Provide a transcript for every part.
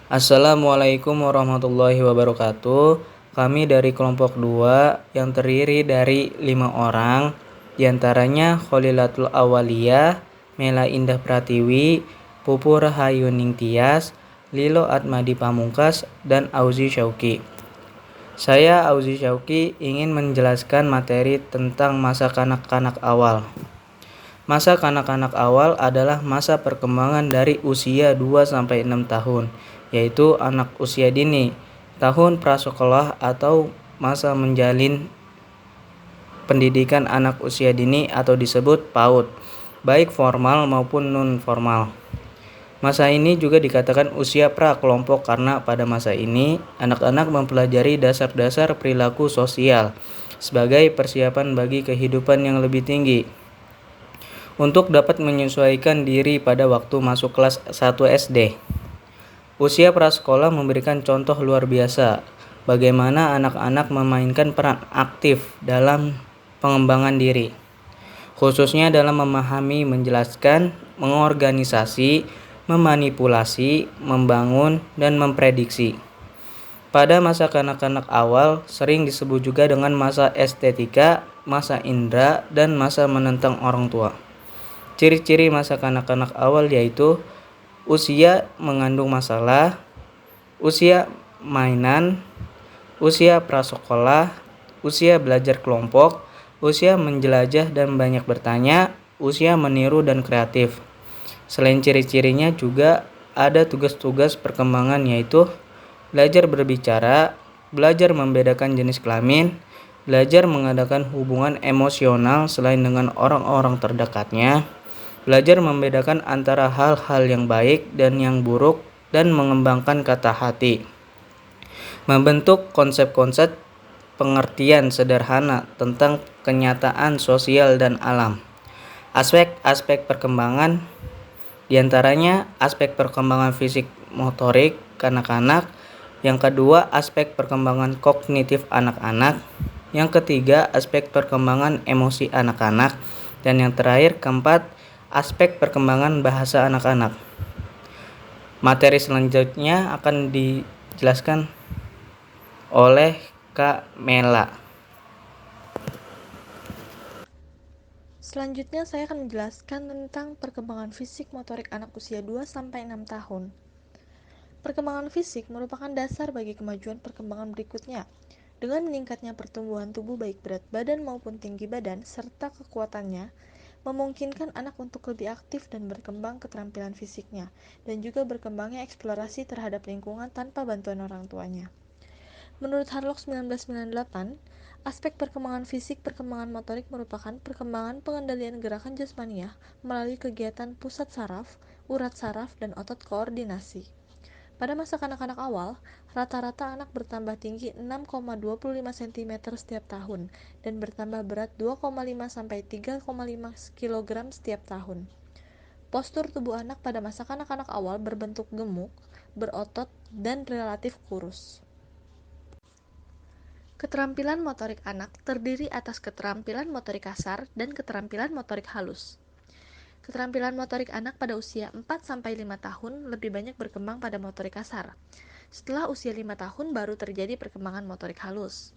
Assalamualaikum warahmatullahi wabarakatuh. Kami dari kelompok 2 yang terdiri dari 5 orang, diantaranya Kholilatul Awaliyah, Mela Indah Pratiwi, Pupu Rahayu Ningtyas, Lilo Atmadi Pamungkas, dan Auzi Syauqi. Saya Auzi Syauqi ingin menjelaskan materi tentang masa kanak-kanak awal. Masa kanak-kanak awal adalah masa perkembangan dari usia 2-6 tahun, yaitu anak usia dini, tahun prasekolah atau masa menjalin pendidikan anak usia dini atau disebut PAUD, baik formal maupun non-formal. Masa ini juga dikatakan usia pra-kelompok karena pada masa ini anak-anak mempelajari dasar-dasar perilaku sosial sebagai persiapan bagi kehidupan yang lebih tinggi untuk dapat menyesuaikan diri pada waktu masuk kelas 1 SD. Usia prasekolah memberikan contoh luar biasa bagaimana anak-anak memainkan peran aktif dalam pengembangan diri, khususnya dalam memahami, menjelaskan, mengorganisasi, memanipulasi, membangun, dan memprediksi. Pada masa kanak-kanak awal sering disebut juga dengan masa estetika, masa indera, dan masa menentang orang tua. Ciri-ciri masa kanak-kanak awal yaitu usia mengandung masalah, usia mainan, usia prasekolah, usia belajar kelompok, usia menjelajah dan banyak bertanya, usia meniru dan kreatif. Selain ciri-cirinya juga ada tugas-tugas perkembangan yaitu belajar berbicara, belajar membedakan jenis kelamin, belajar mengadakan hubungan emosional selain dengan orang-orang terdekatnya, belajar membedakan antara hal-hal yang baik dan yang buruk, dan mengembangkan kata hati. Membentuk konsep-konsep pengertian sederhana tentang kenyataan sosial dan alam. Aspek-aspek perkembangan diantaranya aspek perkembangan fisik motorik kanak-kanak, yang kedua aspek perkembangan kognitif anak-anak, yang ketiga aspek perkembangan emosi anak-anak, dan yang terakhir keempat aspek perkembangan bahasa anak-anak. Materi selanjutnya akan dijelaskan oleh Kak Mela. Selanjutnya saya akan menjelaskan tentang perkembangan fisik motorik anak usia 2-6 tahun. Perkembangan fisik merupakan dasar bagi kemajuan perkembangan berikutnya. Dengan meningkatnya pertumbuhan tubuh baik berat badan maupun tinggi badan serta kekuatannya, memungkinkan anak untuk lebih aktif dan berkembang keterampilan fisiknya, dan juga berkembangnya eksplorasi terhadap lingkungan tanpa bantuan orang tuanya. Menurut Harlock 1998, aspek perkembangan fisik perkembangan motorik merupakan perkembangan pengendalian gerakan jasmaniah melalui kegiatan pusat saraf, urat saraf, dan otot koordinasi. Pada masa kanak-kanak awal, rata-rata anak bertambah tinggi 6,25 cm setiap tahun dan bertambah berat 2,5 sampai 3,5 kg setiap tahun. Postur tubuh anak pada masa kanak-kanak awal berbentuk gemuk, berotot, dan relatif kurus. Keterampilan motorik anak terdiri atas keterampilan motorik kasar dan keterampilan motorik halus. Keterampilan motorik anak pada usia 4-5 tahun lebih banyak berkembang pada motorik kasar. Setelah usia 5 tahun baru terjadi perkembangan motorik halus.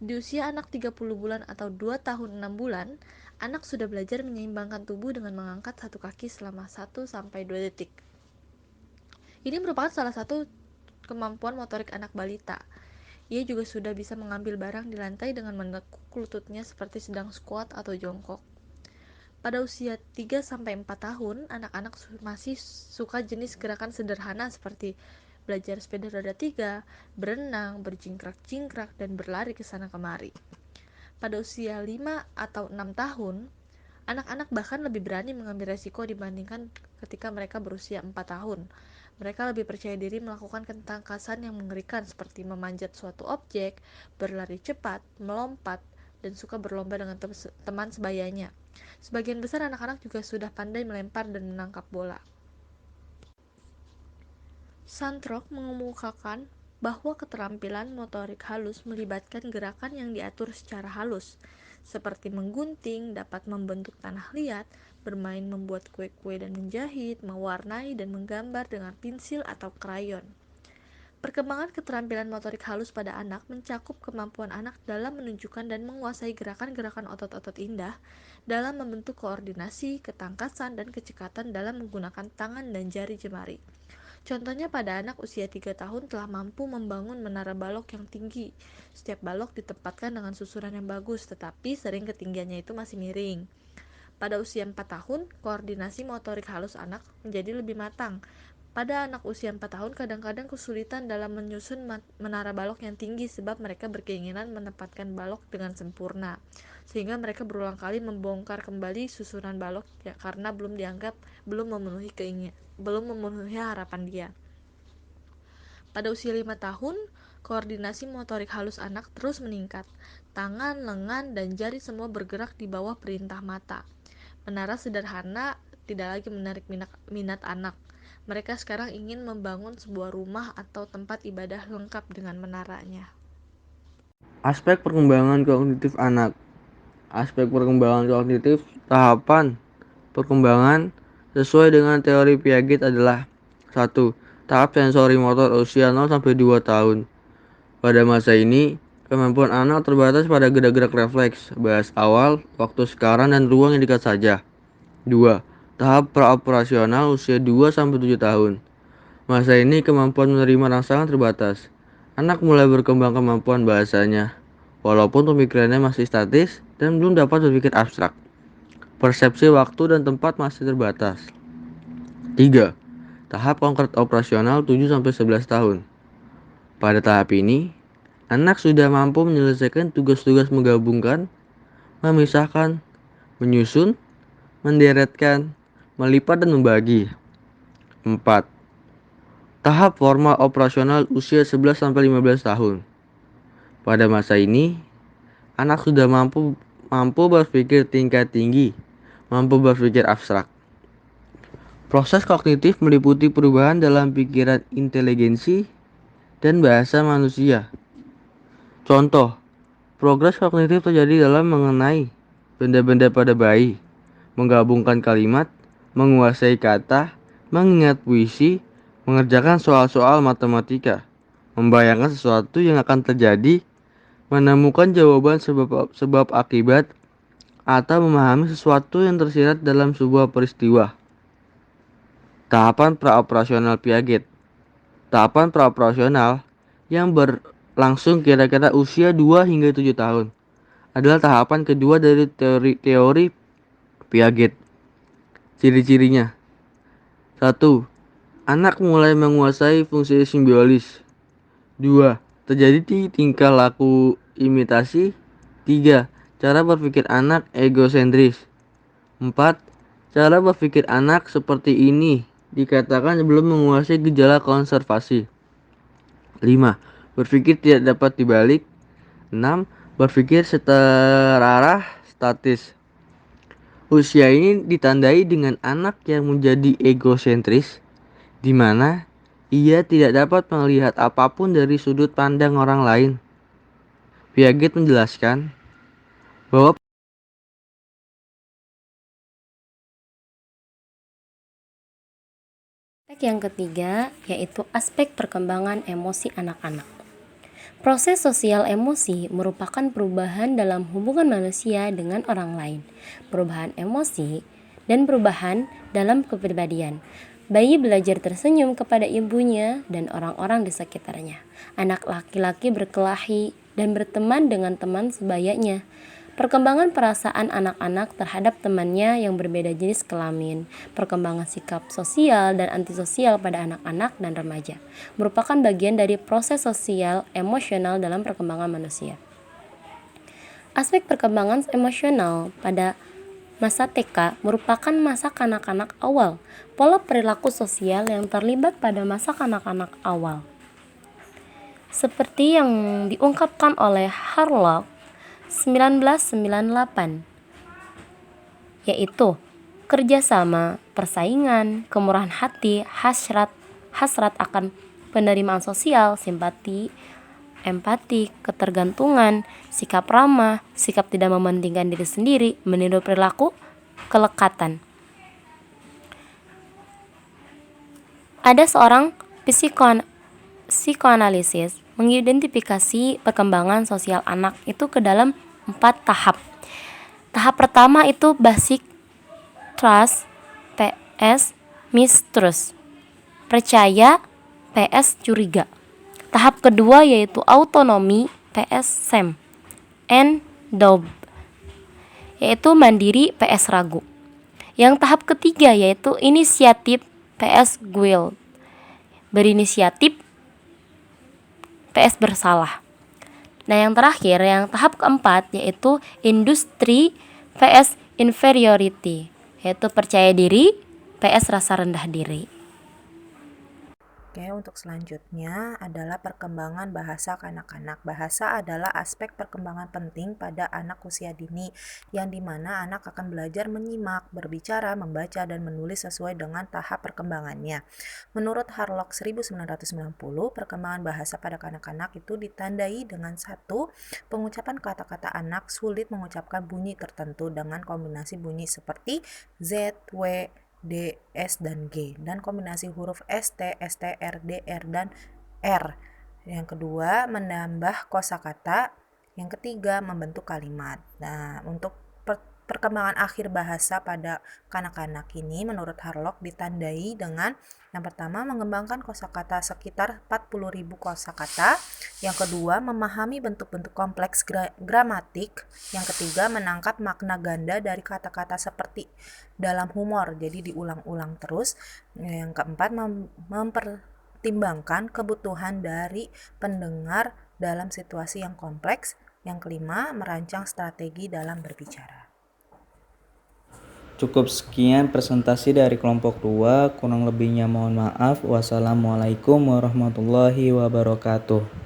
Di usia anak 30 bulan atau 2 tahun 6 bulan, anak sudah belajar menyeimbangkan tubuh dengan mengangkat satu kaki selama 1-2 detik. Ini merupakan salah satu kemampuan motorik anak balita. Ia juga sudah bisa mengambil barang di lantai dengan menekuk lututnya seperti sedang squat atau jongkok. Pada usia 3-4 tahun, anak-anak masih suka jenis gerakan sederhana seperti belajar sepeda roda 3, berenang, berjingkrak-jingkrak, dan berlari ke sana kemari. Pada usia 5 atau 6 tahun, anak-anak bahkan lebih berani mengambil resiko dibandingkan ketika mereka berusia 4 tahun. Mereka lebih percaya diri melakukan ketangkasan yang mengerikan seperti memanjat suatu objek, berlari cepat, melompat, dan suka berlomba dengan teman sebayanya. Sebagian besar anak-anak juga sudah pandai melempar dan menangkap bola. Santrock mengemukakan bahwa keterampilan motorik halus melibatkan gerakan yang diatur secara halus, seperti menggunting, dapat membentuk tanah liat, bermain membuat kue-kue dan menjahit, mewarnai dan menggambar dengan pensil atau krayon. Perkembangan keterampilan motorik halus pada anak mencakup kemampuan anak dalam menunjukkan dan menguasai gerakan-gerakan otot-otot indah, dalam membentuk koordinasi, ketangkasan, dan kecekatan dalam menggunakan tangan dan jari jemari. Contohnya pada anak usia 3 tahun telah mampu membangun menara balok yang tinggi. Setiap balok ditempatkan dengan susunan yang bagus, tetapi sering ketinggiannya itu masih miring. Pada usia 4 tahun, koordinasi motorik halus anak menjadi lebih matang. Pada anak usia 4 tahun kadang-kadang kesulitan dalam menyusun menara balok yang tinggi sebab mereka berkeinginan menempatkan balok dengan sempurna, sehingga mereka berulang kali membongkar kembali susunan balok ya, karena belum memenuhi harapan dia. Pada usia 5 tahun, koordinasi motorik halus anak terus meningkat. Tangan, lengan, dan jari semua bergerak di bawah perintah mata. Menara sederhana tidak lagi menarik minat anak. Mereka sekarang ingin membangun sebuah rumah atau tempat ibadah lengkap dengan menaranya. Aspek perkembangan kognitif anak. Aspek perkembangan kognitif tahapan perkembangan sesuai dengan teori Piaget adalah 1. Tahap sensori motor usia 0 sampai 2 tahun. Pada masa ini, kemampuan anak terbatas pada gerak-gerak refleks, bahas awal, waktu sekarang, dan ruang yang dekat saja. 2. Tahap praoperasional usia 2 sampai 7 tahun. Masa ini kemampuan menerima rangsangan terbatas. Anak mulai berkembang kemampuan bahasanya, walaupun pemikirannya masih statis dan belum dapat berpikir abstrak. Persepsi waktu dan tempat masih terbatas. 3. Tahap konkret operasional 7 sampai 11 tahun. Pada tahap ini, anak sudah mampu menyelesaikan tugas-tugas menggabungkan, memisahkan, menyusun, menderetkan, melipat, dan membagi. 4. Tahap formal operasional usia 11 sampai 15 tahun. Pada masa ini, anak sudah mampu berpikir tingkat tinggi, mampu berpikir abstrak. Proses kognitif meliputi perubahan dalam pikiran, inteligensi, dan bahasa manusia. Contoh, progres kognitif terjadi dalam mengenai benda-benda pada bayi, menggabungkan kalimat, menguasai kata, mengingat puisi, mengerjakan soal-soal matematika, membayangkan sesuatu yang akan terjadi, menemukan jawaban sebab akibat, atau memahami sesuatu yang tersirat dalam sebuah peristiwa. Tahapan praoperasional Piaget. Tahapan praoperasional yang berlangsung kira-kira usia 2 hingga 7 tahun adalah tahapan kedua dari teori Piaget. Ciri-cirinya. 1. Anak mulai menguasai fungsi simbiolis. 2. Terjadi tingkah laku imitasi. 3. Cara berpikir anak egosentris. 4. Cara berpikir anak seperti ini dikatakan belum menguasai gejala konservasi. 5. Berpikir tidak dapat dibalik. 6. Berpikir seterarah statis. Usia ini ditandai dengan anak yang menjadi egosentris, di mana ia tidak dapat melihat apapun dari sudut pandang orang lain. Piaget menjelaskan bahwa aspek yang ketiga yaitu aspek perkembangan emosi anak-anak. Proses sosial emosi merupakan perubahan dalam hubungan manusia dengan orang lain, perubahan emosi, dan perubahan dalam kepribadian. Bayi belajar tersenyum kepada ibunya dan orang-orang di sekitarnya. Anak laki-laki berkelahi dan berteman dengan teman sebayanya. Perkembangan perasaan anak-anak terhadap temannya yang berbeda jenis kelamin, perkembangan sikap sosial dan antisosial pada anak-anak dan remaja, merupakan bagian dari proses sosial emosional dalam perkembangan manusia. Aspek perkembangan emosional pada masa TK merupakan masa kanak-kanak awal, pola perilaku sosial yang terlibat pada masa kanak-kanak awal. Seperti yang diungkapkan oleh Harlock 1998, yaitu kerjasama, persaingan, kemurahan hati, hasrat akan penerimaan sosial, simpati, empati, ketergantungan, sikap ramah, sikap tidak mementingkan diri sendiri, meniru perilaku, kelekatan. Ada seorang psikoanalisis mengidentifikasi perkembangan sosial anak itu ke dalam 4 tahap. Tahap pertama itu basic trust PS mistrust, percaya PS curiga. Tahap kedua yaitu autonomi PS shame and doubt, yaitu mandiri PS ragu. Yang tahap ketiga yaitu inisiatif PS guilt, berinisiatif PS bersalah. Nah, yang terakhir, yang tahap keempat yaitu industri PS inferiority, yaitu percaya diri PS rasa rendah diri. Oke, untuk selanjutnya adalah perkembangan bahasa kanak-kanak. Bahasa adalah aspek perkembangan penting pada anak usia dini, yang dimana anak akan belajar menyimak, berbicara, membaca, dan menulis sesuai dengan tahap perkembangannya. Menurut Harlock 1990, perkembangan bahasa pada kanak-kanak itu ditandai dengan 1. Pengucapan kata-kata anak sulit mengucapkan bunyi tertentu dengan kombinasi bunyi seperti Z, W, D, S, dan G, dan kombinasi huruf ST, STR, DR, dan R. Yang kedua, menambah kosakata. Yang ketiga, membentuk kalimat. Nah, untuk perkembangan akhir bahasa pada kanak-kanak ini menurut Harlock ditandai dengan yang pertama, mengembangkan kosakata sekitar 40.000 kosakata. Yang kedua, memahami bentuk-bentuk kompleks gramatik. Yang ketiga, menangkap makna ganda dari kata-kata seperti dalam humor, jadi diulang-ulang terus. Yang keempat, mempertimbangkan kebutuhan dari pendengar dalam situasi yang kompleks. Yang kelima, merancang strategi dalam berbicara. Cukup sekian presentasi dari kelompok 2, kurang lebihnya mohon maaf. Wassalamualaikum warahmatullahi wabarakatuh.